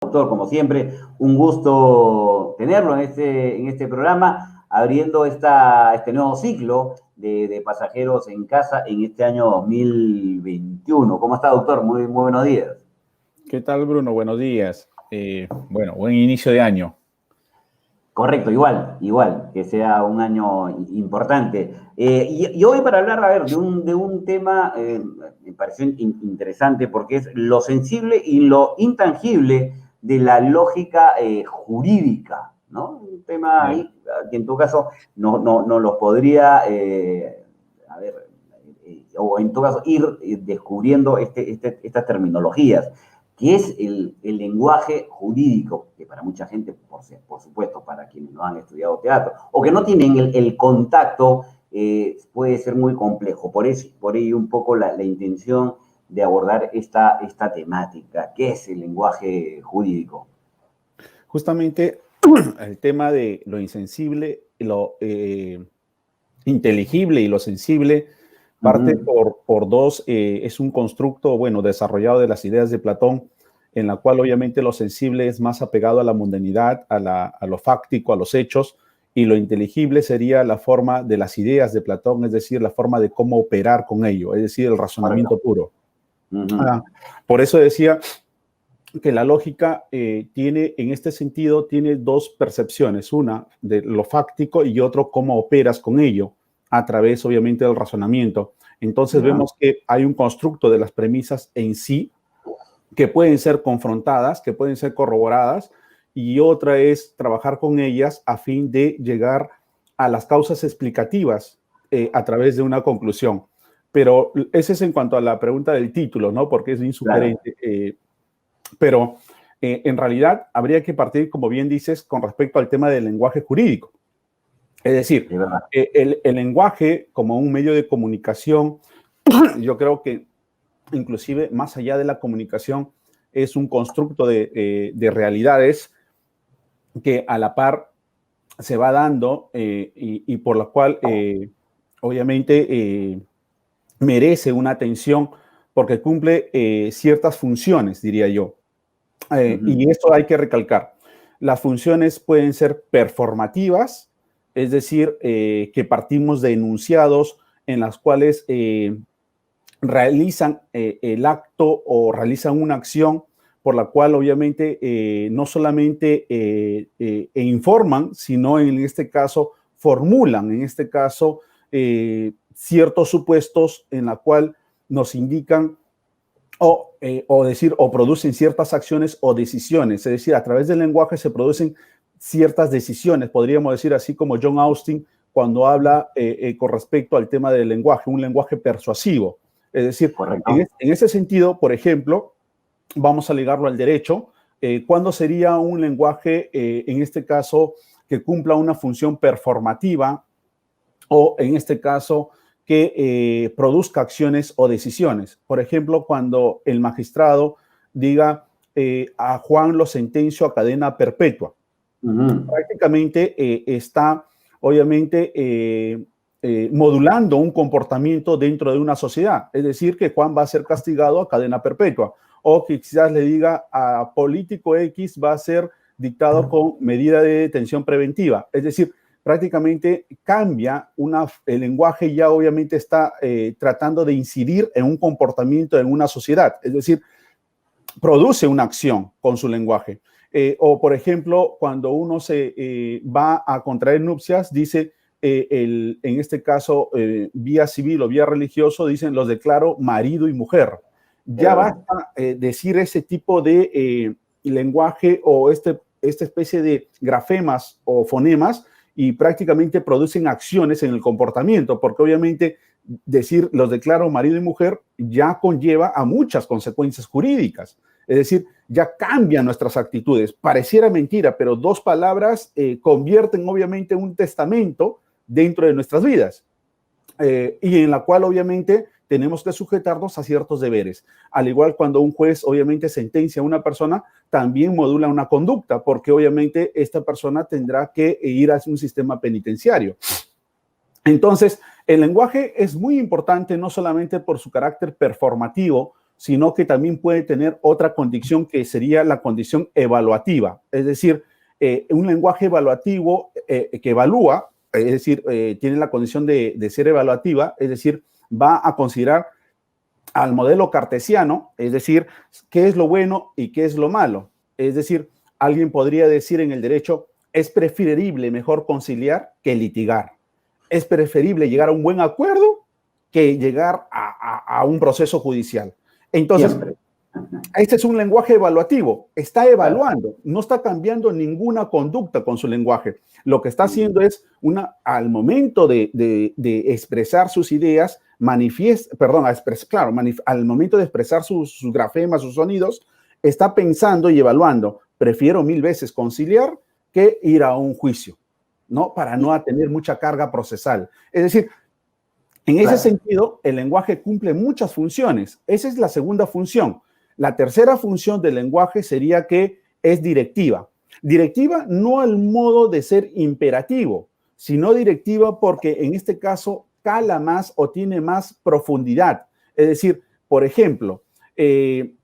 Doctor, como siempre, un gusto tenerlo en este programa, abriendo este nuevo ciclo de pasajeros en casa en este año 2021. ¿Cómo está, doctor? Muy buenos días. ¿Qué tal, Bruno? Buenos días. Bueno, buen inicio de año. Correcto, igual, que sea un año importante. Y hoy para hablar, a ver, de un tema, me pareció interesante porque es lo sensible y lo intangible de la lógica jurídica, ¿no? Un tema Ya. ahí que en tu caso no los podría, a ver, o en tu caso ir descubriendo estas terminologías que es el lenguaje jurídico, que para mucha gente, por supuesto, para quienes no han estudiado teatro, o que no tienen el contacto, puede ser muy complejo. Por ello un poco la intención de abordar esta temática. ¿Qué es el lenguaje jurídico? Justamente el tema de lo insensible, lo inteligible y lo sensible parte por dos, es un constructo, bueno, desarrollado de las ideas de Platón, en la cual obviamente lo sensible es más apegado a la mundanidad, a lo fáctico, a los hechos, y lo inteligible sería la forma de las ideas de Platón, es decir, la forma de cómo operar con ello, es decir, el razonamiento puro. Por eso decía que la lógica tiene, en este sentido, tiene dos percepciones, una de lo fáctico y otro cómo operas con ello, a través, obviamente, del razonamiento. Entonces vemos que hay un constructo de las premisas en sí que pueden ser confrontadas, que pueden ser corroboradas, y otra es trabajar con ellas a fin de llegar a las causas explicativas a través de una conclusión. Pero ese es en cuanto a la pregunta del título, ¿no? Porque es insugerente. Claro. Pero en realidad habría que partir, como bien dices, con respecto al tema del lenguaje jurídico. Es decir, el lenguaje como un medio de comunicación, yo creo que inclusive más allá de la comunicación, es un constructo de realidades que a la par se va dando y por la cual obviamente merece una atención porque cumple ciertas funciones, diría yo. Y esto hay que recalcar. Las funciones pueden ser performativas, es decir, que partimos de enunciados en las cuales realizan el acto o realizan una acción por la cual obviamente no solamente informan, sino en este caso formulan, en este caso ciertos supuestos en la cual nos indican o producen ciertas acciones o decisiones. Es decir, a través del lenguaje se producen ciertas decisiones, podríamos decir así como John Austin cuando habla con respecto al tema del lenguaje, un lenguaje persuasivo. Es decir, en ese sentido, por ejemplo, vamos a ligarlo al derecho. ¿Cuándo sería un lenguaje, en este caso, que cumpla una función performativa o, en este caso, que produzca acciones o decisiones? Por ejemplo, cuando el magistrado diga a Juan lo sentencio a cadena perpetua. Prácticamente está, obviamente, modulando un comportamiento dentro de una sociedad. Es decir, que Juan va a ser castigado a cadena perpetua. O que quizás le diga a político X va a ser dictado con medida de detención preventiva. Es decir, prácticamente cambia el lenguaje, ya obviamente está tratando de incidir en un comportamiento en una sociedad. Es decir, produce una acción con su lenguaje. O, por ejemplo, cuando uno se va a contraer nupcias, dice, en este caso, vía civil o vía religioso, dicen, los declaro marido y mujer. Ya basta decir ese tipo de lenguaje o esta especie de grafemas o fonemas y prácticamente producen acciones en el comportamiento, porque obviamente decir los declaro marido y mujer ya conlleva a muchas consecuencias jurídicas. Es decir, ya cambian nuestras actitudes. Pareciera mentira, pero dos palabras convierten obviamente un testamento dentro de nuestras vidas y en la cual obviamente tenemos que sujetarnos a ciertos deberes. Al igual cuando un juez obviamente sentencia a una persona, también modula una conducta, porque obviamente esta persona tendrá que ir hacia un sistema penitenciario. Entonces, el lenguaje es muy importante no solamente por su carácter performativo, sino que también puede tener otra condición que sería la condición evaluativa. Es decir, un lenguaje evaluativo que evalúa, es decir, tiene la condición de ser evaluativa, es decir, va a considerar al modelo cartesiano, es decir, qué es lo bueno y qué es lo malo. Es decir, alguien podría decir en el derecho, es preferible mejor conciliar que litigar. Es preferible llegar a un buen acuerdo que llegar a un proceso judicial. Entonces, Siempre. este es un lenguaje evaluativo, está evaluando, no está cambiando ninguna conducta con su lenguaje. Lo que está haciendo es, al momento de expresar sus ideas, al momento de expresar sus grafemas, sus sonidos, está pensando y evaluando, prefiero 1000 veces conciliar que ir a un juicio, ¿no? Para no tener mucha carga procesal. Es decir, en ese sentido, el lenguaje cumple muchas funciones. Esa es la segunda función. La tercera función del lenguaje sería que es directiva. Directiva no al modo de ser imperativo, sino directiva porque en este caso cala más o tiene más profundidad. Es decir, por ejemplo, en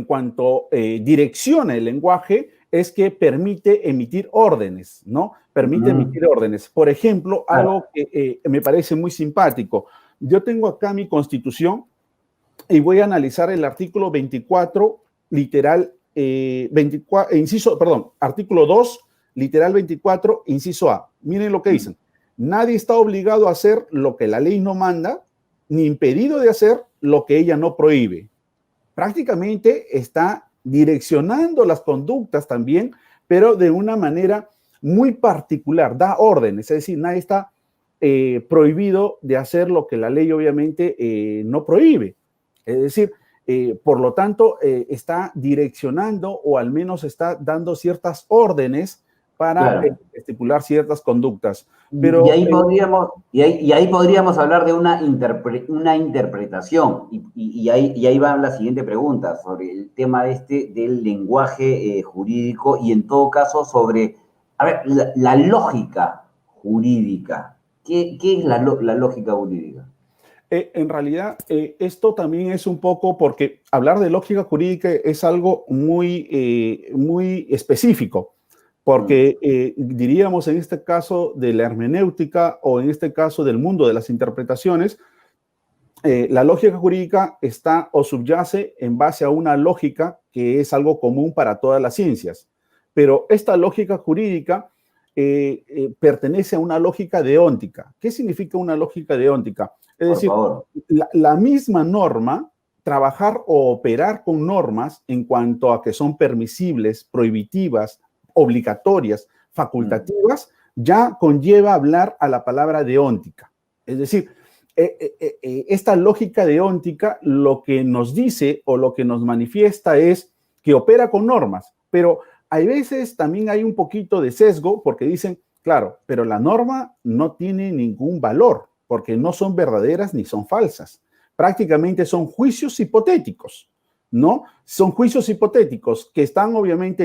cuanto direcciona el lenguaje, es que permite emitir órdenes, ¿no? Permite emitir órdenes. Por ejemplo, algo que me parece muy simpático. Yo tengo acá mi Constitución y voy a analizar el artículo 24, artículo 2, literal 24, inciso A. Miren lo que dicen. Nadie está obligado a hacer lo que la ley no manda, ni impedido de hacer lo que ella no prohíbe. Prácticamente está direccionando las conductas también, pero de una manera muy particular, da órdenes, es decir, nadie está prohibido de hacer lo que la ley obviamente no prohíbe. Es decir, por lo tanto, está direccionando o al menos está dando ciertas órdenes para estipular ciertas conductas. Pero, y ahí podríamos hablar de una interpretación. Y ahí va la siguiente pregunta sobre el tema del lenguaje jurídico y en todo caso sobre, a ver, la lógica jurídica. ¿Qué es la lógica jurídica? En realidad, esto también es un poco porque hablar de lógica jurídica es algo muy específico, porque diríamos en este caso de la hermenéutica o en este caso del mundo de las interpretaciones, la lógica jurídica está o subyace en base a una lógica que es algo común para todas las ciencias, pero esta lógica jurídica pertenece a una lógica deóntica. ¿Qué significa una lógica deóntica? Es decir, la misma norma, trabajar o operar con normas en cuanto a que son permisibles, prohibitivas, obligatorias, facultativas, ya conlleva hablar a la palabra deóntica. Es decir, esta lógica deóntica lo que nos dice o lo que nos manifiesta es que opera con normas, pero hay veces también hay un poquito de sesgo porque dicen, claro, pero la norma no tiene ningún valor porque no son verdaderas ni son falsas. Prácticamente son juicios hipotéticos, ¿no? Son juicios hipotéticos que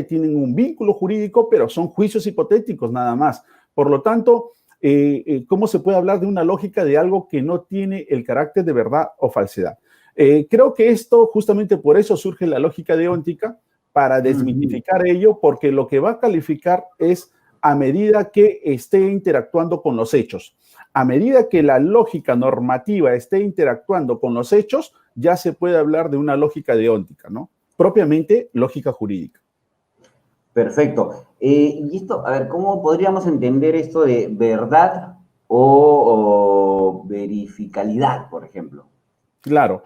tienen un vínculo jurídico, pero son juicios hipotéticos nada más. Por lo tanto, ¿cómo se puede hablar de una lógica de algo que no tiene el carácter de verdad o falsedad? Creo que esto, justamente por eso surge la lógica deóntica, para desmitificar ello, porque lo que va a calificar es a medida que esté interactuando con los hechos. A medida que la lógica normativa esté interactuando con los hechos, ya se puede hablar de una lógica deóntica, ¿no? Propiamente lógica jurídica. Perfecto. Y esto, a ver, ¿cómo podríamos entender esto de verdad o verificalidad, por ejemplo? Claro.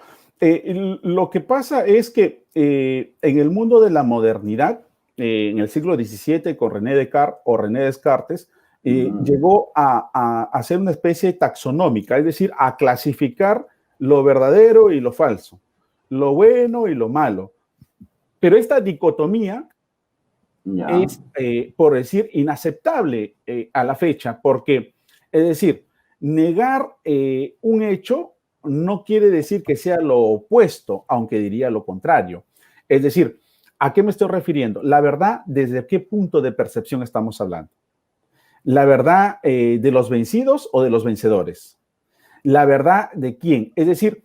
Lo que pasa es que en el mundo de la modernidad, en el siglo XVII, con René Descartes o René Descartes, llegó a hacer una especie taxonómica, es decir, a clasificar lo verdadero y lo falso, lo bueno y lo malo. Pero esta dicotomía es, por decir, inaceptable a la fecha, porque, es decir, negar un hecho no quiere decir que sea lo opuesto, aunque diría lo contrario. Es decir, ¿a qué me estoy refiriendo? La verdad, ¿desde qué punto de percepción estamos hablando? ¿La verdad de los vencidos o de los vencedores? ¿La verdad de quién? Es decir,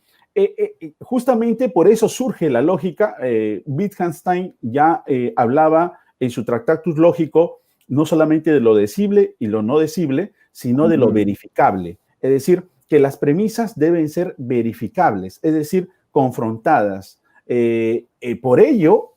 justamente por eso surge la lógica. Wittgenstein ya hablaba en su Tractatus Lógico no solamente de lo decible y lo no decible, sino de lo verificable. Es decir, que las premisas deben ser verificables, es decir, confrontadas. Por ello,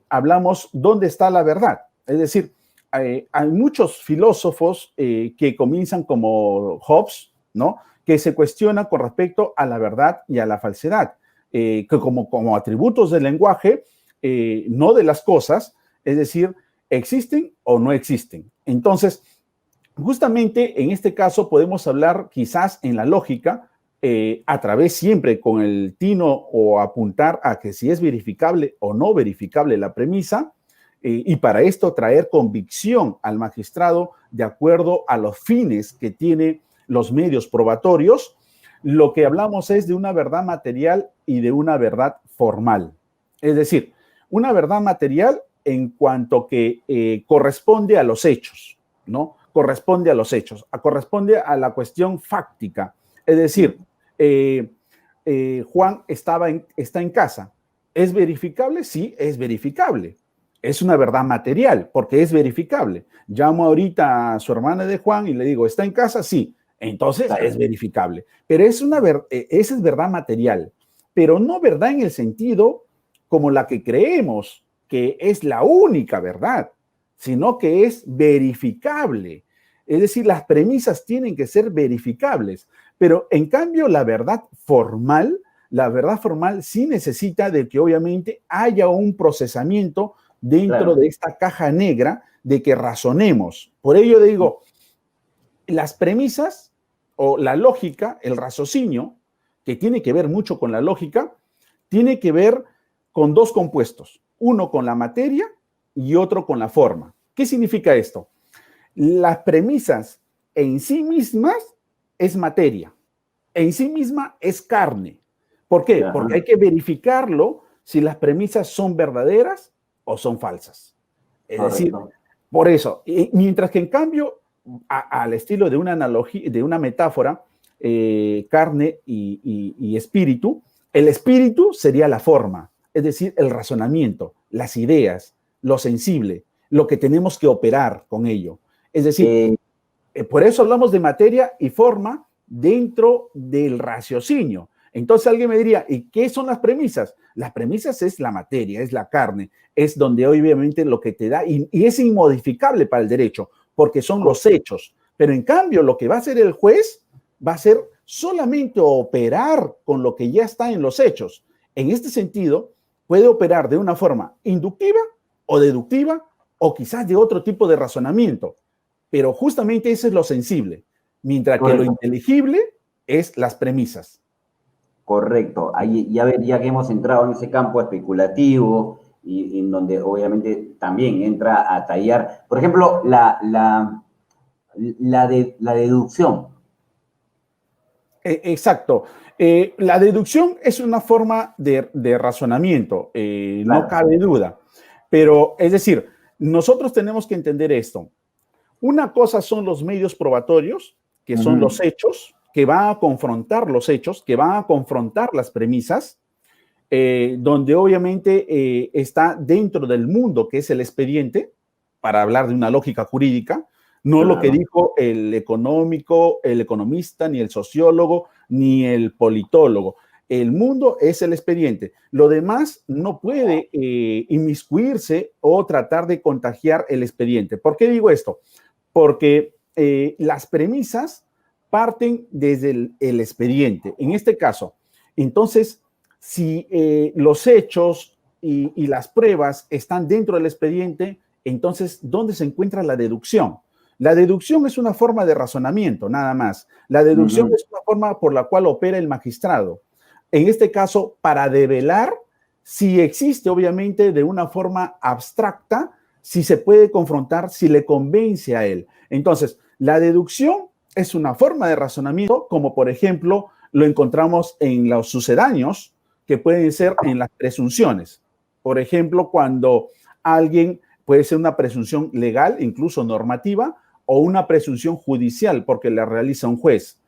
hablamos dónde está la verdad. Es decir, hay muchos filósofos que comienzan como Hobbes, ¿no?, que se cuestiona con respecto a la verdad y a la falsedad, que como atributos del lenguaje, no de las cosas, es decir, existen o no existen. Entonces, justamente en este caso podemos hablar quizás en la lógica, a través siempre con el tino o apuntar a que si es verificable o no verificable la premisa, y para esto traer convicción al magistrado de acuerdo a los fines que tiene los medios probatorios. Lo que hablamos es de una verdad material y de una verdad formal. Es decir, una verdad material en cuanto que corresponde a los hechos, ¿no? Corresponde a los hechos, corresponde a la cuestión fáctica. Es decir, Juan está en casa. ¿Es verificable? Sí, es verificable. Es una verdad material porque es verificable. Llamo ahorita a su hermana de Juan y le digo, ¿está en casa? Sí. Entonces es verificable. Pero esa es verdad material, pero no verdad en el sentido como la que creemos que es la única verdad, sino que es verificable. Es decir, las premisas tienen que ser verificables, pero en cambio la verdad formal sí necesita de que obviamente haya un procesamiento dentro de esta caja negra de que razonemos. Por ello digo, las premisas o la lógica, el raciocinio, que tiene que ver mucho con la lógica, tiene que ver con dos compuestos, uno con la materia y otro con la forma. ¿Qué significa esto? Las premisas en sí mismas es materia, en sí misma es carne. ¿Por qué? Porque hay que verificarlo si las premisas son verdaderas o son falsas. Es decir, por eso, mientras que en cambio, al estilo de una analogía, de una metáfora, carne y espíritu, el espíritu sería la forma, es decir, el razonamiento, las ideas, lo sensible, lo que tenemos que operar con ello. Es decir, por eso hablamos de materia y forma dentro del raciocinio. Entonces alguien me diría, ¿y qué son las premisas? Las premisas es la materia, es la carne, es donde obviamente lo que te da, y es inmodificable para el derecho, porque son los hechos. Pero en cambio, lo que va a hacer el juez va a ser solamente operar con lo que ya está en los hechos. En este sentido, puede operar de una forma inductiva o deductiva, o quizás de otro tipo de razonamiento. Pero justamente eso es lo sensible, mientras que lo inteligible es las premisas. Correcto. Ahí, ya que hemos entrado en ese campo especulativo y en donde obviamente también entra a tallar, por ejemplo, la deducción. Exacto. La deducción es una forma de razonamiento, no cabe duda. Pero, es decir, nosotros tenemos que entender esto. Una cosa son los medios probatorios, que son los hechos, que van a confrontar los hechos, que van a confrontar las premisas, donde obviamente está dentro del mundo que es el expediente, para hablar de una lógica jurídica, no lo que dijo el económico, el economista, ni el sociólogo, ni el politólogo. El mundo es el expediente. Lo demás no puede inmiscuirse o tratar de contagiar el expediente. ¿Por qué digo esto? Porque las premisas parten desde el expediente. En este caso, entonces, si los hechos y las pruebas están dentro del expediente, entonces, ¿dónde se encuentra la deducción? La deducción es una forma de razonamiento, nada más. La deducción es una forma por la cual opera el magistrado. En este caso, para develar si existe, obviamente, de una forma abstracta, si se puede confrontar, si le convence a él. Entonces, la deducción es una forma de razonamiento, como por ejemplo, lo encontramos en los sucedáneos, que pueden ser en las presunciones. Por ejemplo, cuando alguien puede ser una presunción legal, incluso normativa, o una presunción judicial, porque la realiza un juez.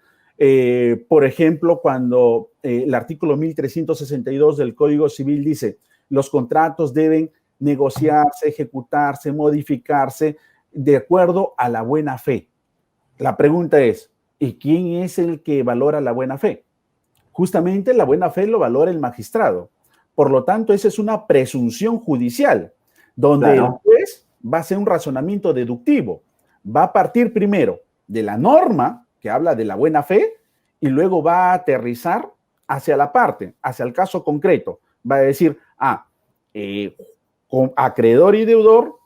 Por ejemplo, cuando el artículo 1362 del Código Civil dice los contratos deben negociarse, ejecutarse, modificarse de acuerdo a la buena fe. La pregunta es, ¿y quién es el que valora la buena fe? Justamente la buena fe lo valora el magistrado. Por lo tanto, esa es una presunción judicial, donde el juez va a hacer un razonamiento deductivo. Va a partir primero de la norma que habla de la buena fe y luego va a aterrizar hacia la parte, hacia el caso concreto. Va a decir, acreedor y deudor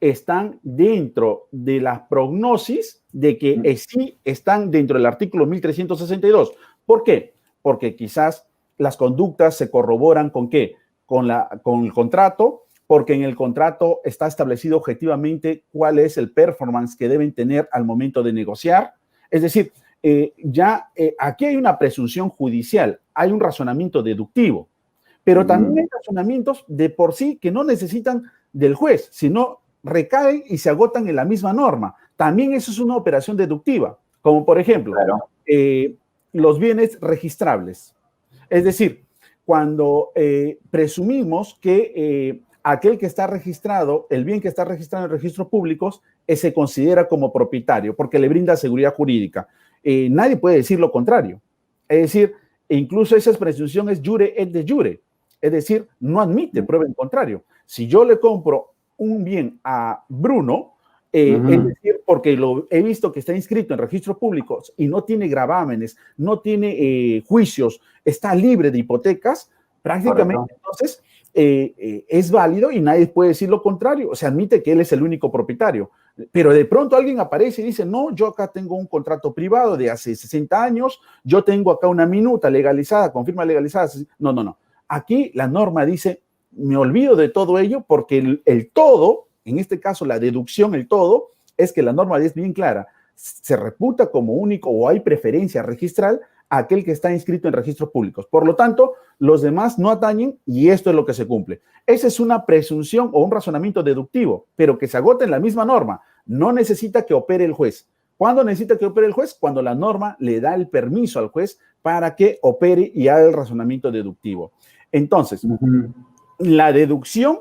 están dentro de la prognosis de que sí están dentro del artículo 1362. ¿Por qué? Porque quizás las conductas se corroboran ¿con qué? Con el contrato, porque en el contrato está establecido objetivamente cuál es el performance que deben tener al momento de negociar. Es decir, aquí hay una presunción judicial, hay un razonamiento deductivo, pero también hay razonamientos de por sí que no necesitan del juez, sino recaen y se agotan en la misma norma. También eso es una operación deductiva, como por ejemplo, los bienes registrables. Es decir, cuando presumimos que aquel que está registrado, el bien que está registrado en registros públicos, se considera como propietario porque le brinda seguridad jurídica. Nadie puede decir lo contrario. Es decir, incluso esa presunción es jure et de jure. Es decir, no admite prueba en contrario. Si yo le compro un bien a Bruno, es decir, porque lo he visto que está inscrito en registros públicos y no tiene gravámenes, no tiene juicios, está libre de hipotecas, prácticamente entonces es válido y nadie puede decir lo contrario. Se admite que él es el único propietario. Pero de pronto alguien aparece y dice, no, yo acá tengo un contrato privado de hace 60 años, yo tengo acá una minuta legalizada, con firma legalizada. No, no, no. Aquí la norma dice, me olvido de todo ello porque el todo, en este caso la deducción, el todo, es que la norma es bien clara. Se reputa como único o hay preferencia registral a aquel que está inscrito en registros públicos. Por lo tanto, los demás no atañen y esto es lo que se cumple. Esa es una presunción o un razonamiento deductivo, pero que se agota en la misma norma. No necesita que opere el juez. ¿Cuándo necesita que opere el juez? Cuando la norma le da el permiso al juez para que opere y haga el razonamiento deductivo. Entonces, la deducción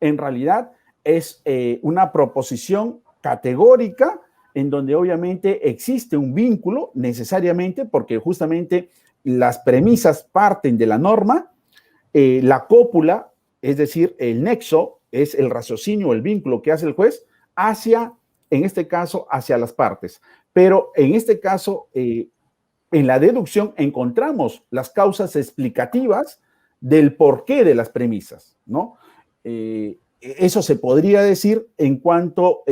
en realidad es una proposición categórica en donde obviamente existe un vínculo necesariamente porque justamente las premisas parten de la norma, la cópula, es decir, el nexo es el raciocinio, el vínculo que hace el juez hacia, en este caso, hacia las partes. Pero en este caso, en la deducción encontramos las causas explicativas del porqué de las premisas, ¿no? Eso se podría decir en cuanto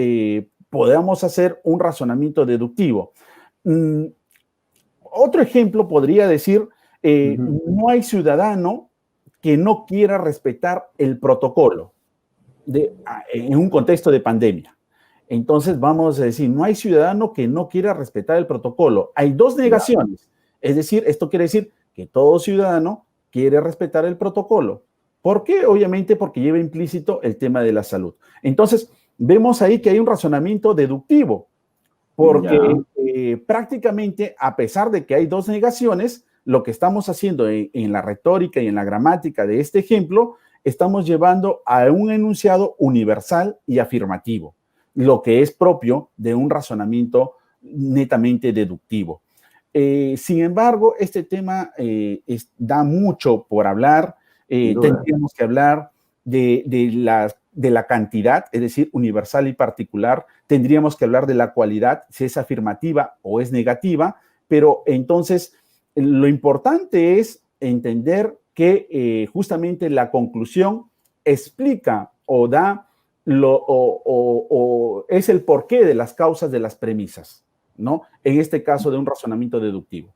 podamos hacer un razonamiento deductivo. Otro ejemplo podría decir, no hay ciudadano que no quiera respetar el protocolo en un contexto de pandemia. Entonces vamos a decir, no hay ciudadano que no quiera respetar el protocolo. Hay dos negaciones. Es decir, esto quiere decir que todo ciudadano quiere respetar el protocolo. ¿Por qué? Obviamente porque lleva implícito el tema de la salud. Entonces, vemos ahí que hay un razonamiento deductivo, porque prácticamente, a pesar de que hay dos negaciones, lo que estamos haciendo en la retórica y en la gramática de este ejemplo, estamos llevando a un enunciado universal y afirmativo, lo que es propio de un razonamiento netamente deductivo. Sin embargo, este tema da mucho por hablar. Tendríamos que hablar de la cantidad, es decir, universal y particular. Tendríamos que hablar de la cualidad, si es afirmativa o es negativa, pero entonces lo importante es entender que justamente la conclusión explica o da es el porqué de las causas de las premisas, ¿no? En este caso de un razonamiento deductivo.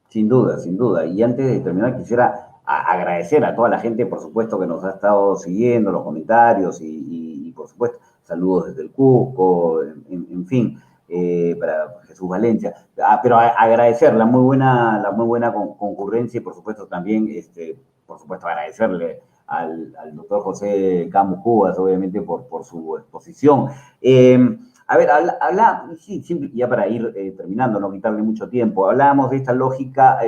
Sin duda, sin duda. Y antes de terminar, quisiera agradecer a toda la gente, por supuesto, que nos ha estado siguiendo, los comentarios y por supuesto, saludos desde el Cusco, en fin, para Jesús Valencia. Pero agradecer la muy buena concurrencia y por supuesto también, por supuesto, agradecerle al doctor José Camus Cubas, obviamente, por su exposición. A ver, sí, ya para ir terminando, no quitarle mucho tiempo, hablábamos de esta lógica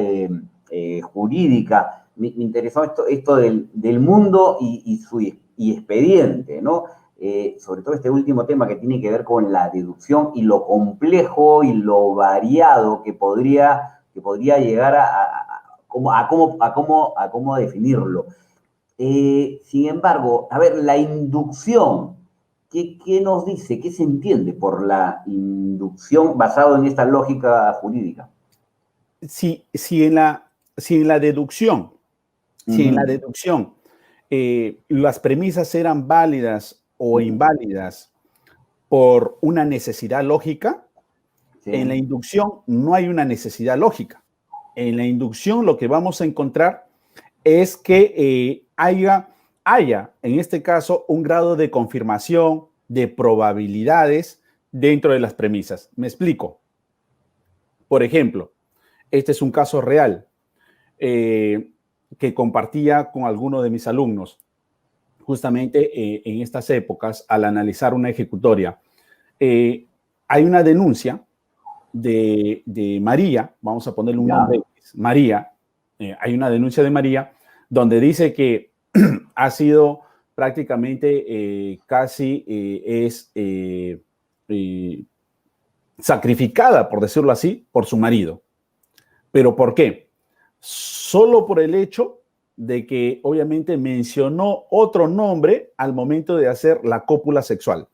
jurídica. Me interesó esto del mundo y su expediente, ¿no? Sobre todo este último tema que tiene que ver con la deducción y lo complejo y lo variado que podría llegar a cómo definirlo. Sin embargo, a ver, la inducción, ¿qué nos dice? ¿Qué se entiende por la inducción basado en esta lógica jurídica? Si en la deducción, si en la Ujú. deducción las premisas eran válidas o inválidas por una necesidad lógica, en la Sí, inducción no hay una necesidad lógica. En la inducción lo que vamos a encontrar es que haya, en este caso, un grado de confirmación de probabilidades dentro de las premisas. Me explico. Por ejemplo, este es un caso real que compartía con alguno de mis alumnos, justamente en estas épocas, al analizar una ejecutoria. Hay una denuncia de María, vamos a ponerle un ya. nombre, María, hay una denuncia de María donde dice que ha sido prácticamente casi eh, sacrificada, por decirlo así, por su marido. ¿Pero por qué? Solo por el hecho de que obviamente mencionó otro nombre al momento de hacer la cópula sexual.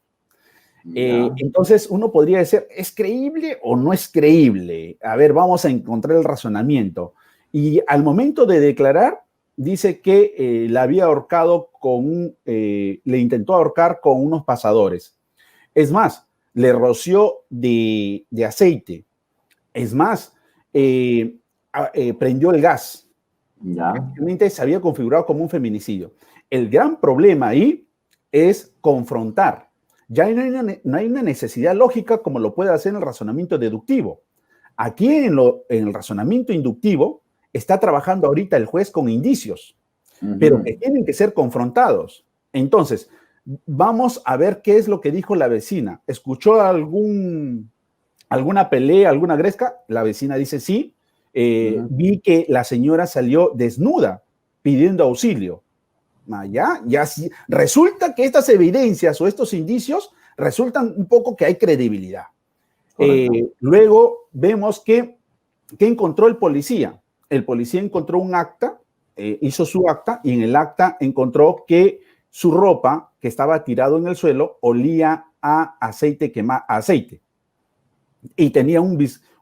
Ya. Entonces uno podría decir, ¿es creíble o no es creíble? A ver, vamos a encontrar el razonamiento. Y al momento de declarar, dice que la había ahorcado le intentó ahorcar con unos pasadores. Es más, le roció de aceite. Es más, prendió el gas. Ya. Prácticamente se había configurado como un feminicidio. El gran problema ahí es confrontar. Ya no hay una necesidad lógica como lo puede hacer en el razonamiento deductivo. Aquí en el razonamiento inductivo está trabajando ahorita el juez con indicios, pero que Ujú. tienen que ser confrontados. Entonces, vamos a ver qué es lo que dijo la vecina. ¿Escuchó alguna pelea, alguna gresca? La vecina dice sí. Ujú. Vi que la señora salió desnuda pidiendo auxilio. Ya sí. Resulta que estas evidencias o estos indicios resultan un poco que hay credibilidad. Correcto. Luego vemos que encontró el policía. El policía encontró un acta, hizo su acta y en el acta encontró que su ropa que estaba tirado en el suelo olía a aceite aceite y tenía un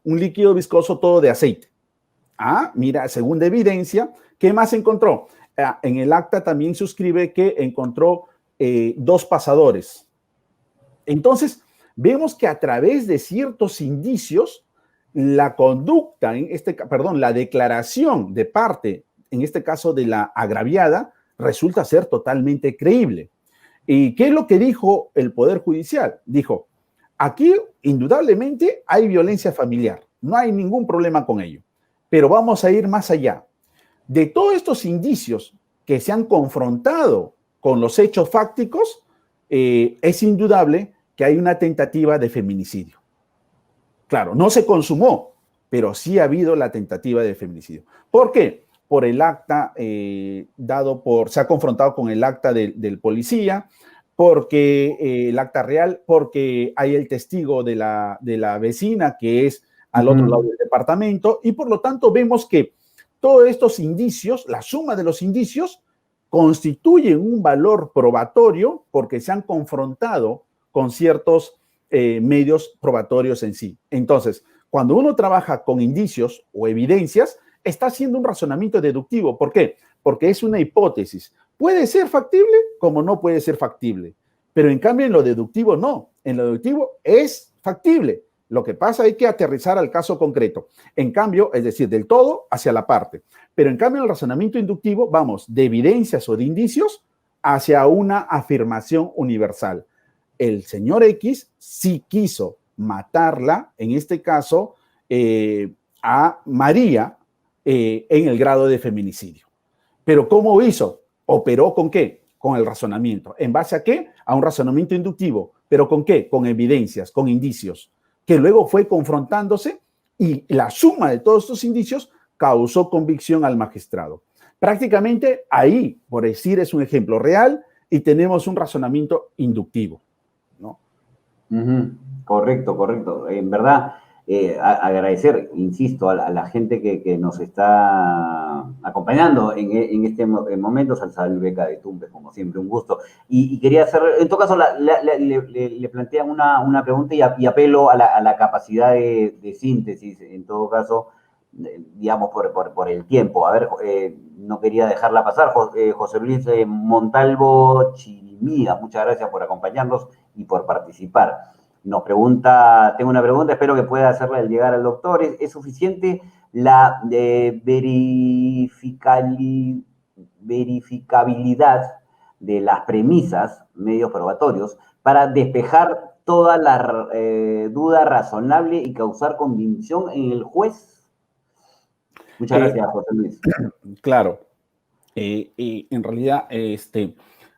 líquido viscoso todo de aceite. Mira, segunda evidencia, ¿qué más encontró? En el acta también suscribe que encontró 2 pasadores. Entonces, vemos que a través de ciertos indicios, la conducta, la declaración de parte, en este caso de la agraviada, resulta ser totalmente creíble. ¿Y qué es lo que dijo el Poder Judicial? Dijo, aquí indudablemente hay violencia familiar, no hay ningún problema con ello, pero vamos a ir más allá. De todos estos indicios que se han confrontado con los hechos fácticos, es indudable que hay una tentativa de feminicidio. Claro, no se consumó, pero sí ha habido la tentativa de feminicidio. ¿Por qué? Por el acta se ha confrontado con el acta del policía, porque el acta real, porque hay el testigo de la vecina que es al otro lado Ujú. del departamento, y por lo tanto vemos que todos estos indicios, la suma de los indicios, constituyen un valor probatorio porque se han confrontado con ciertos medios probatorios en sí. Entonces, cuando uno trabaja con indicios o evidencias, está haciendo un razonamiento deductivo. ¿Por qué? Porque es una hipótesis. Puede ser factible como no puede ser factible. Pero en cambio en lo deductivo no. En lo deductivo es factible. Lo que pasa hay que aterrizar al caso concreto. En cambio, es decir, del todo hacia la parte. Pero en cambio en el razonamiento inductivo vamos de evidencias o de indicios hacia una afirmación universal. El señor X sí quiso matarla, en este caso, a María en el grado de feminicidio. Pero ¿cómo hizo? ¿Operó con qué? Con el razonamiento. ¿En base a qué? A un razonamiento inductivo. ¿Pero con qué? Con evidencias, con indicios, que luego fue confrontándose y la suma de todos estos indicios causó convicción al magistrado. Prácticamente ahí, por decir, es un ejemplo real y tenemos un razonamiento inductivo, ¿no? Correcto, correcto. En verdad, agradecer, insisto, a la gente que nos está acompañando en este momento. Salsal Beca de Tumbes, como siempre, un gusto. Y quería hacer, en todo caso, le plantean una pregunta y apelo a la capacidad de síntesis, en todo caso, digamos, por el tiempo. A ver, no quería dejarla pasar. José Luis Montalvo Chirimía, muchas gracias por acompañarnos y por participar. Nos pregunta, tengo una pregunta, espero que pueda hacerla al llegar al doctor. ¿Es suficiente la verificabilidad de las premisas, medios probatorios, para despejar toda la duda razonable y causar convicción en el juez? Muchas gracias, José Luis. Claro. En realidad,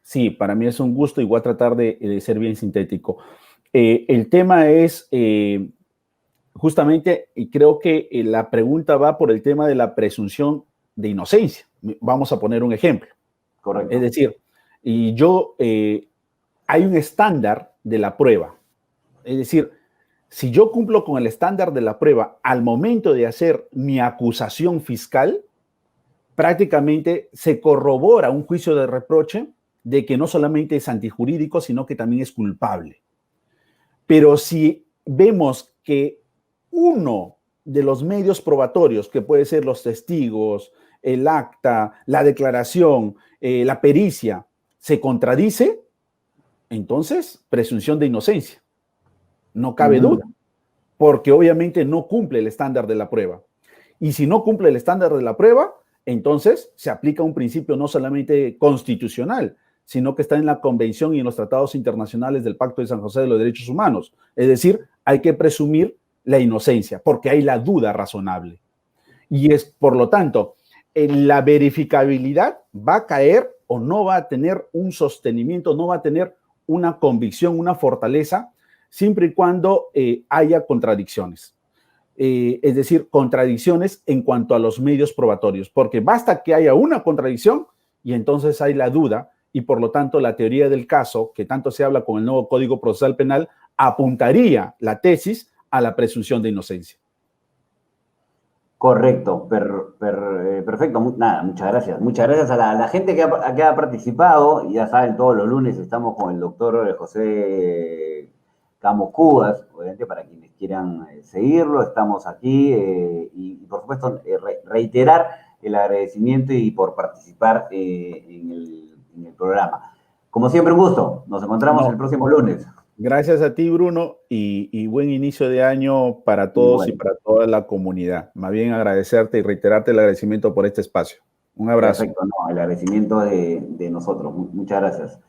sí, para mí es un gusto y voy a tratar de ser bien sintético. El tema es justamente, y creo que la pregunta va por el tema de la presunción de inocencia. Vamos a poner un ejemplo. Correcto. Es decir, hay un estándar de la prueba. Es decir, si yo cumplo con el estándar de la prueba al momento de hacer mi acusación fiscal, prácticamente se corrobora un juicio de reproche de que no solamente es antijurídico, sino que también es culpable. Pero si vemos que uno de los medios probatorios, que puede ser los testigos, el acta, la declaración, la pericia, se contradice, entonces presunción de inocencia. No cabe duda, porque obviamente no cumple el estándar de la prueba. Y si no cumple el estándar de la prueba, entonces se aplica un principio no solamente constitucional, sino que está en la Convención y en los tratados internacionales del Pacto de San José de los Derechos Humanos. Es decir, hay que presumir la inocencia, porque hay la duda razonable. Y es, por lo tanto, la verificabilidad va a caer o no va a tener un sostenimiento, no va a tener una convicción, una fortaleza, siempre y cuando haya contradicciones. Es decir, contradicciones en cuanto a los medios probatorios, porque basta que haya una contradicción y entonces hay la duda y por lo tanto la teoría del caso, que tanto se habla con el nuevo Código Procesal Penal, apuntaría la tesis a la presunción de inocencia. Correcto, perfecto. Nada, muchas gracias. Muchas gracias a la gente que ha participado. Ya saben, todos los lunes estamos con el doctor José Camos Cubas, obviamente para quienes quieran seguirlo, estamos aquí y por supuesto reiterar el agradecimiento y por participar en el programa. Como siempre, un gusto. Nos encontramos el próximo lunes. Gracias a ti, Bruno, y buen inicio de año para todos y para toda la comunidad. Más bien agradecerte y reiterarte el agradecimiento por este espacio. Un abrazo. Perfecto, no, el agradecimiento de nosotros. Muchas gracias.